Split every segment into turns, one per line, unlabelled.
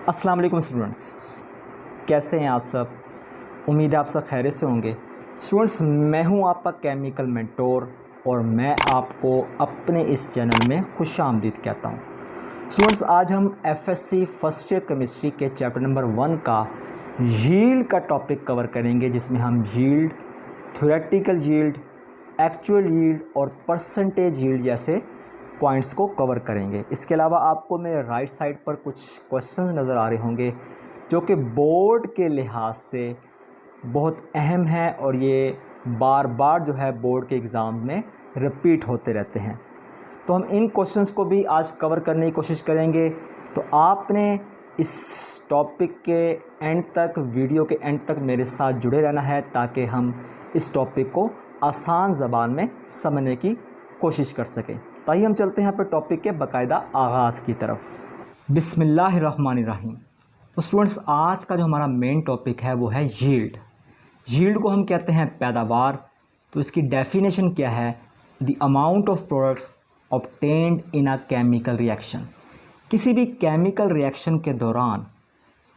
अस्सलाम वालेकुम स्टूडेंट्स, कैसे हैं आप सब। उम्मीद है आप सब खैरियत से होंगे। स्टूडेंट्स, मैं हूं आपका केमिकल मेंटोर और मैं आपको अपने इस चैनल में खुशामदीद कहता हूं। स्टूडेंट्स, आज हम एफएससी फर्स्ट ईयर केमिस्ट्री के चैप्टर नंबर 1 का यील्ड का टॉपिक कवर करेंगे, जिसमें हम yield, theoretical yield, actual yield और परसेंटेज यील्ड जैसे पॉइंट्स को कवर करेंगे। इसके अलावा आपको मेरे राइट साइड पर कुछ क्वेश्चंस नज़र आ रहे होंगे जो कि बोर्ड के लिहाज से बहुत अहम है और ये बार बार जो है बोर्ड के एग्ज़ाम में रिपीट होते रहते हैं। तो हम इन क्वेश्चंस को भी आज कवर करने की कोशिश करेंगे। तो आपने इस टॉपिक के एंड तक, वीडियो के एंड तक मेरे साथ जुड़े रहना है ताकि हम इस टॉपिक को आसान ज़बान में समझने की कोशिश कर सकें। तो आइए हम चलते हैं यहाँ पर टॉपिक के बाकायदा आगाज़ की तरफ। बिस्मिल्लाहिर्रहमानिर्रहीम। तो स्टूडेंट्स, आज का जो हमारा मेन टॉपिक है वो है यील्ड। यील्ड को हम कहते हैं पैदावार। तो इसकी डेफिनेशन क्या है? The amount of products obtained in a chemical reaction. किसी भी केमिकल रिएक्शन के दौरान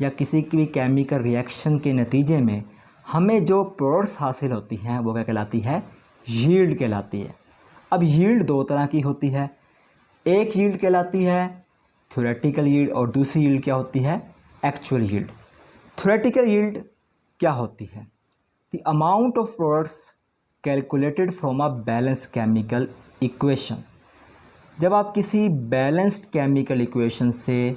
या किसी भी केमिकल रिएक्शन के नतीजे में हमें जो प्रोडक्ट्स हासिल होती हैं वो क्या कहलाती है? यील्ड कहलाती है। अब यील्ड दो तरह की होती है। एक यील्ड कहलाती है थ्योरेटिकल यील्ड और दूसरी यील्ड क्या होती है? Actual yield. थ्योरेटिकल यील्ड क्या होती है? The amount of products calculated from a balanced chemical equation. जब आप किसी बैलेंस्ड केमिकल इक्वेशन से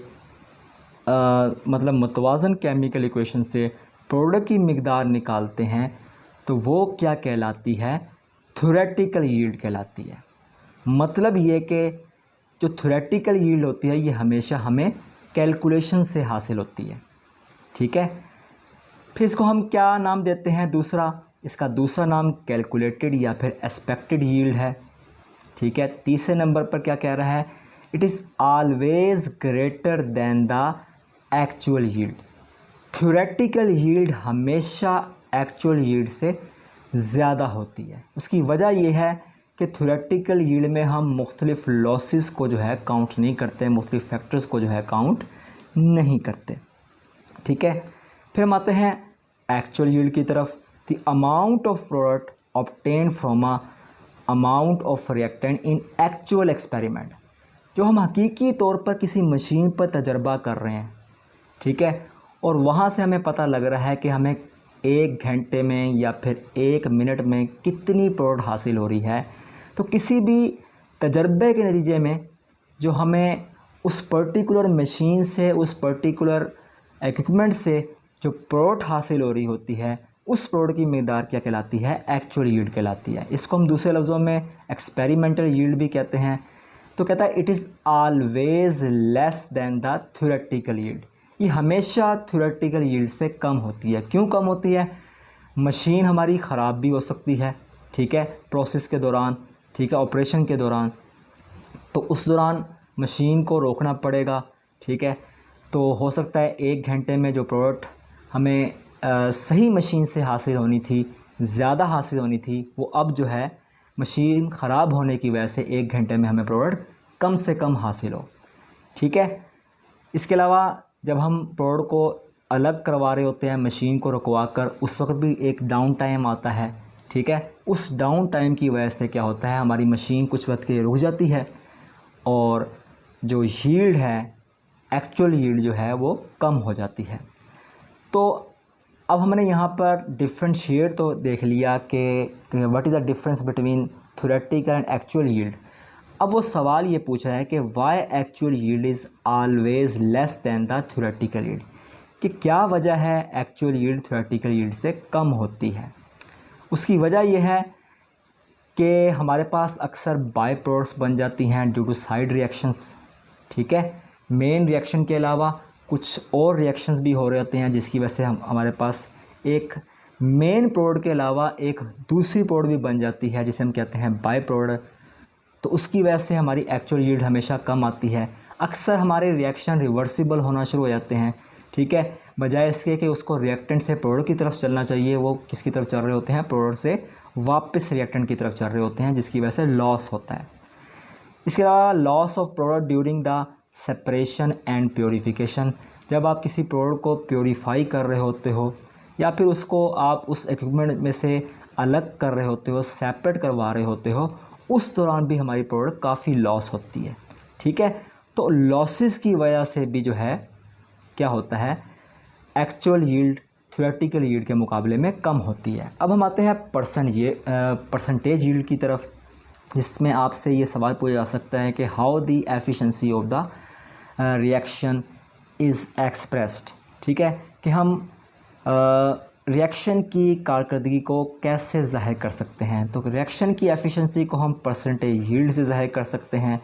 मतलब मुतवाज़न केमिकल इक्वेशन से प्रोडक्ट की मिकदार निकालते हैं तो वो क्या कहलाती है? थ्योरेटिकल यील्ड कहलाती है। मतलब ये कि जो थ्योरेटिकल यील्ड होती है ये हमेशा हमें कैलकुलेशन से हासिल होती है। ठीक है, फिर इसको हम क्या नाम देते हैं? इसका दूसरा नाम कैलकुलेटेड या फिर एक्सपेक्टेड यील्ड है। ठीक है, तीसरे नंबर पर क्या कह रहा है? It is always greater than the actual yield. Theoretical yield हमेशा एक्चुअल यील्ड से ज़्यादा होती है। उसकी वजह यह है कि थ्योरेटिकल यील्ड में हम मुख्तलिफ़ लॉसेस को जो है काउंट नहीं करते, मुख्तलिफ़ फैक्टर्स को जो है काउंट नहीं करते। ठीक है, फिर हम आते हैं एक्चुअल यील्ड की तरफ। The amount of product obtained from a amount of reactant in actual experiment. जो हम हकीकी तौर पर किसी मशीन पर तजर्बा कर रहे हैं, ठीक है, और वहाँ से हमें पता लग रहा है कि हमें 1 घंटे में या फिर 1 मिनट में कितनी प्रोडक्ट हासिल हो रही है। तो किसी भी तजर्बे के नतीजे में जो हमें उस पर्टिकुलर मशीन से, उस पर्टिकुलर इक्विपमेंट से जो प्रोडक्ट हासिल हो रही होती है, उस प्रोडक्ट की मिकदार क्या कहलाती है? एक्चुअल यील्ड कहलाती है। इसको हम दूसरे लफ्ज़ों में एक्सपेरिमेंटल यील्ड भी कहते हैं। तो कहता है it is always less than the theoretical yield. ये हमेशा थ्योरेटिकल यील्ड से कम होती है। क्यों कम होती है? मशीन हमारी ख़राब भी हो सकती है, ठीक है, प्रोसेस के दौरान, ठीक है, ऑपरेशन के दौरान। तो उस दौरान मशीन को रोकना पड़ेगा, ठीक है। तो हो सकता है 1 घंटे में जो प्रोडक्ट हमें सही मशीन से हासिल होनी थी, ज़्यादा हासिल होनी थी, वो अब जो है मशीन ख़राब होने की वजह से 1 घंटे में हमें प्रोडक्ट कम से कम हासिल हो। ठीक है, इसके अलावा जब हम प्रोडक्ट को अलग करवा रहे होते हैं मशीन को रुकवा कर, उस वक्त भी एक डाउन टाइम आता है। ठीक है, उस डाउन टाइम की वजह से क्या होता है? हमारी मशीन कुछ वक्त के लिए रुक जाती है और जो यील्ड है, एक्चुअल यील्ड जो है वो कम हो जाती है। तो अब हमने यहाँ पर डिफरेंशिएट तो देख लिया कि what is the difference between theoretical and actual yield. अब वो सवाल ये पूछ रहा है कि why actual yield is always less than the theoretical yield, कि क्या वजह है एक्चुअल यील्ड थ्योरेटिकल यील्ड से कम होती है। उसकी वजह यह है कि हमारे पास अक्सर बाय प्रोडक्ट्स बन जाती हैं ड्यू टू साइड रिएक्शंस। ठीक है, मेन रिएक्शन के अलावा कुछ और रिएक्शंस भी हो रहे होते हैं जिसकी वजह से हमारे पास एक मेन प्रोडक्ट के अलावा एक दूसरी प्रोडक्ट भी बन जाती है जिसे हम कहते हैं बाय प्रोडक्ट। तो उसकी वजह से हमारी एक्चुअल यील्ड हमेशा कम आती है। अक्सर हमारे रिएक्शन रिवर्सिबल होना शुरू हो जाते हैं। ठीक है, बजाय इसके कि उसको रिएक्टेंट से प्रोडक्ट की तरफ चलना चाहिए, वो किसकी तरफ चल रहे होते हैं? प्रोडक्ट से वापस रिएक्टेंट की तरफ चल रहे होते हैं, जिसकी वजह से लॉस होता है। इसके अलावा loss of product during the separation and purification. जब आप किसी प्रोडक्ट को प्योरीफाई कर रहे होते हो या फिर उसको आप उस इक्विपमेंट में से अलग कर रहे होते हो, सेपरेट करवा रहे होते हो, उस दौरान भी हमारी प्रोडक्ट काफ़ी लॉस होती है। ठीक है, तो लॉसेस की वजह से भी जो है क्या होता है, एक्चुअल यील्ड थ्योरेटिकल यील्ड के मुकाबले में कम होती है। अब हम आते हैं परसेंटेज यील्ड की तरफ, जिसमें आपसे ये सवाल पूछा जा सकता है कि how the efficiency of the reaction is expressed. ठीक है, कि हम रिएक्शन की कारकर्दगी को कैसे ज़ाहिर कर सकते हैं। तो रिएक्शन की एफिशिएंसी को हम परसेंटेज यील्ड से ज़ाहिर कर सकते हैं।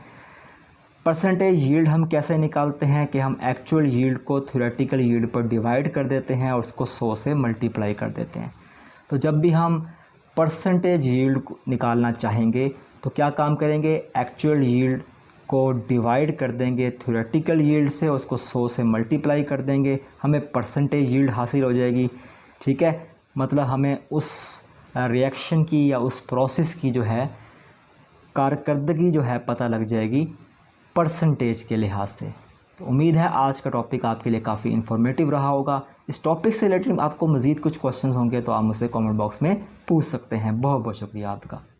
परसेंटेज यील्ड हम कैसे निकालते हैं कि हम एक्चुअल यील्ड को थ्योरेटिकल यील्ड पर डिवाइड कर देते हैं और उसको 100 से मल्टीप्लाई कर देते हैं। तो जब भी हम परसेंटेज यील्ड निकालना चाहेंगे तो क्या काम करेंगे, एक्चुअल यील्ड को डिवाइड कर देंगे थ्योरेटिकल यील्ड से, उसको 100 से मल्टीप्लाई कर देंगे, हमें परसेंटेज यील्ड हासिल हो जाएगी। ठीक है, मतलब हमें उस रिएक्शन की या उस प्रोसेस की जो है कारकर्दगी जो है पता लग जाएगी परसेंटेज के लिहाज से। तो उम्मीद है आज का टॉपिक आपके लिए काफ़ी इन्फॉर्मेटिव रहा होगा। इस टॉपिक से रिलेटेड आपको मज़ीद कुछ क्वेश्चन होंगे तो आप मुझसे कमेंट बॉक्स में पूछ सकते हैं। बहुत बहुत शुक्रिया आपका।